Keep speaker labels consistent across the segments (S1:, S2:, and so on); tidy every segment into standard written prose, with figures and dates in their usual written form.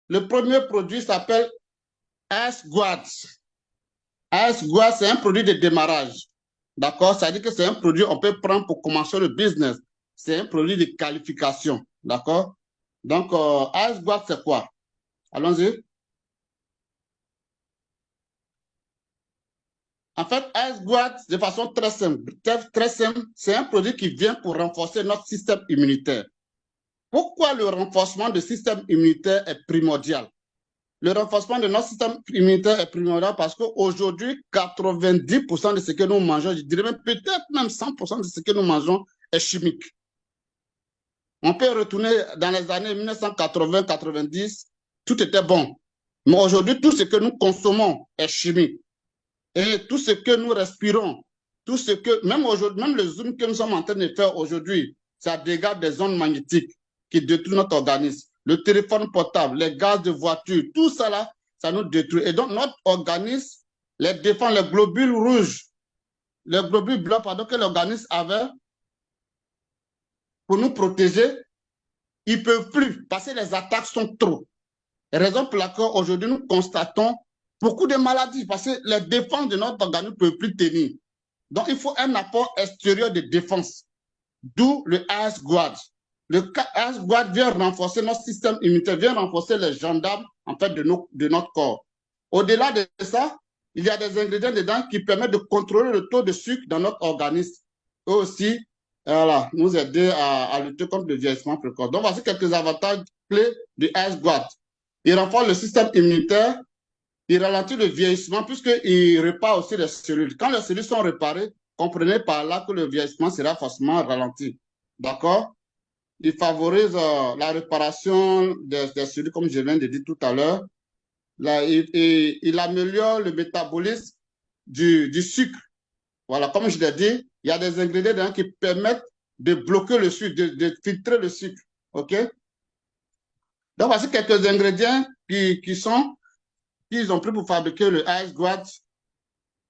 S1: Le premier produit s'appelle AS-Guard. AS-Guard, c'est un produit de démarrage. D'accord? Ça veut dire que c'est un produit qu'on peut prendre pour commencer le business. C'est un produit de qualification. D'accord? Donc, AS-Guard, c'est quoi? Allons-y. En fait, AS-Guard, de façon très simple, c'est un produit qui vient pour renforcer notre système immunitaire. Pourquoi le renforcement du système immunitaire est primordial? Le renforcement de notre système immunitaire est primordial parce qu'aujourd'hui, 90% de ce que nous mangeons, je dirais même peut-être même 100% de ce que nous mangeons est chimique. On peut retourner dans les années 1980-90, tout était bon. Mais aujourd'hui, tout ce que nous consommons est chimique. Et tout ce que nous respirons, tout ce que, même aujourd'hui, même le zoom que nous sommes en train de faire aujourd'hui, ça dégage des ondes magnétiques qui détruisent notre organisme. Le téléphone portable, les gaz de voiture, tout ça là, ça nous détruit. Et donc, notre organisme les défend, les globules rouges, les globules blancs, pardon, que l'organisme avait pour nous protéger, ils ne peuvent plus parce que les attaques sont trop. Raison pour laquelle aujourd'hui nous constatons beaucoup de maladies parce que les défenses de notre organisme ne peuvent plus tenir. Donc, il faut un apport extérieur de défense, d'où le AS-Guard. Le AS-Guard vient renforcer notre système immunitaire, vient renforcer les gendarmes en fait, de notre corps. Au-delà de ça, il y a des ingrédients dedans qui permettent de contrôler le taux de sucre dans notre organisme et aussi voilà, nous aider à lutter contre le vieillissement précoce. Donc, voici quelques avantages clés du AS-Guard. Il renforce le système immunitaire, il ralentit le vieillissement puisqu'il répare aussi les cellules. Quand les cellules sont réparées, comprenez par là que le vieillissement sera forcément ralenti. D'accord? Il favorise la réparation des cellules, comme je viens de dire tout à l'heure. Il améliore le métabolisme du sucre. Voilà, comme je l'ai dit, il y a des ingrédients qui permettent de bloquer le sucre, de filtrer le sucre. OK? Donc, voici quelques ingrédients qu'ils ont pris pour fabriquer le AS-Guard.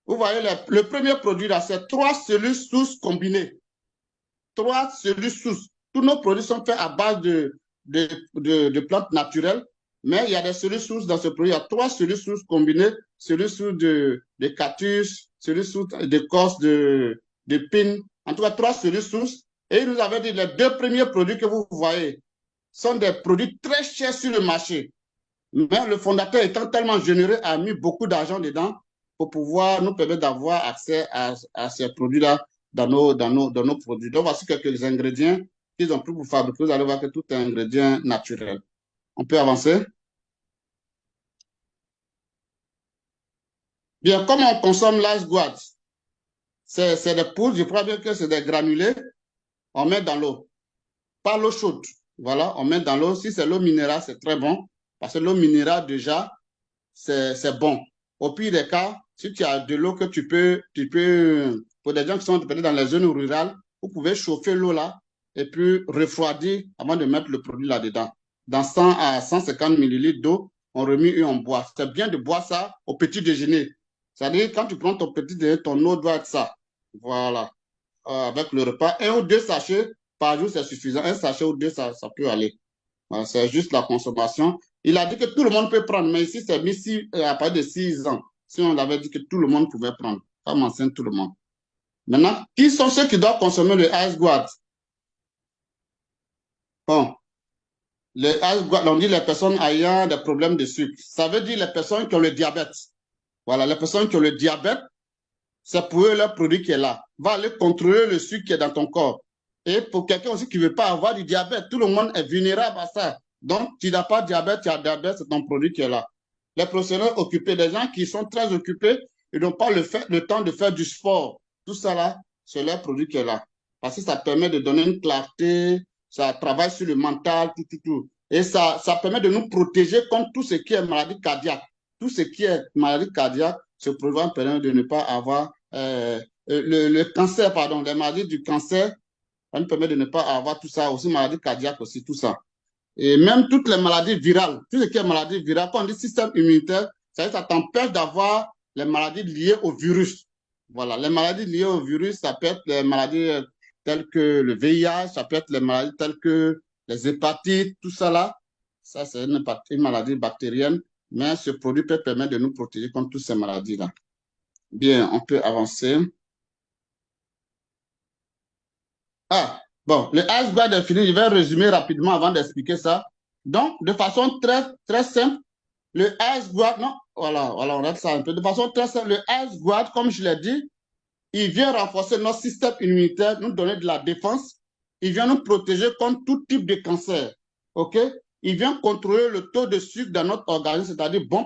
S1: Vous voyez, le premier produit là, c'est 3 cellules souches combinées. 3 cellules souches. Tous nos produits sont faits à base de plantes naturelles, mais il y a des cellules souches dans ce produit. Il y a 3 cellules souches combinées, cellules souches de cactus, cellules souches d'écorce de pin. En tout cas, 3 cellules souches. Et il nous avait dit les 2 premiers produits que vous voyez sont des produits très chers sur le marché. Mais le fondateur étant tellement généreux, a mis beaucoup d'argent dedans pour pouvoir nous permettre d'avoir accès à ces produits-là dans nos produits. Donc, voici quelques ingrédients qu'ils ont pris pour fabriquer. Vous allez voir que tout est ingrédient naturel. On peut avancer. Bien, comment on consomme l'AS-Guard? C'est des poudres, je crois bien que c'est des granulés. On met dans l'eau. Pas l'eau chaude. Voilà, on met dans l'eau. Si c'est l'eau minérale, c'est très bon. Parce que l'eau minérale, déjà, c'est bon. Au pire des cas, si tu as de l'eau que tu peux, pour des gens qui sont peut-être dans les zones rurales, vous pouvez chauffer l'eau là et puis refroidir avant de mettre le produit là-dedans. Dans 100 à 150 millilitres d'eau, on remet et on boit. C'est bien de boire ça au petit déjeuner. C'est-à-dire, quand tu prends ton petit déjeuner, ton eau doit être ça. Voilà. Avec le repas, 1 ou 2 sachets par jour, c'est suffisant. 1 sachet ou 2, ça peut aller. Voilà, c'est juste la consommation. Il a dit que tout le monde peut prendre, mais ici, c'est mis à partir de 6 ans. Si on avait dit que tout le monde pouvait prendre, femme enceinte, tout le monde. Maintenant, qui sont ceux qui doivent consommer le AS-Guard? Bon, le AS-Guard, on dit les personnes ayant des problèmes de sucre. Ça veut dire les personnes qui ont le diabète. Voilà, les personnes qui ont le diabète, c'est pour eux le produit qui est là. Va aller contrôler le sucre qui est dans ton corps. Et pour quelqu'un aussi qui ne veut pas avoir du diabète, tout le monde est vulnérable à ça. Donc, tu n'as pas de diabète, tu as diabète, c'est ton produit qui est là. Les professionnels occupés, des gens qui sont très occupés, ils n'ont pas le temps de faire du sport. Tout ça là, c'est leur produit qui est là. Parce que ça permet de donner une clarté, ça travaille sur le mental, tout. Et ça permet de nous protéger contre tout ce qui est maladie cardiaque. Tout ce qui est maladie cardiaque, ce produit permet de ne pas avoir le cancer, pardon, les maladies du cancer, ça nous permet de ne pas avoir tout ça, aussi maladie cardiaque aussi, tout ça. Et même toutes les maladies virales, tout ce qui est maladie virale, quand on dit système immunitaire, ça t'empêche d'avoir les maladies liées au virus. Voilà, les maladies liées au virus, ça peut être les maladies telles que le VIH, ça peut être les maladies telles que les hépatites, tout ça là. Ça, c'est une maladie bactérienne, mais ce produit peut permettre de nous protéger contre toutes ces maladies-là. Bien, on peut avancer. Ah, bon, le iceberg est fini. Je vais résumer rapidement avant d'expliquer ça. Donc, de façon très simple, le iceberg, non, voilà, on rate ça un peu. De façon très simple, le iceberg, comme je l'ai dit, il vient renforcer notre système immunitaire, nous donner de la défense. Il vient nous protéger contre tout type de cancer. OK? Il vient contrôler le taux de sucre dans notre organisme, c'est-à-dire bon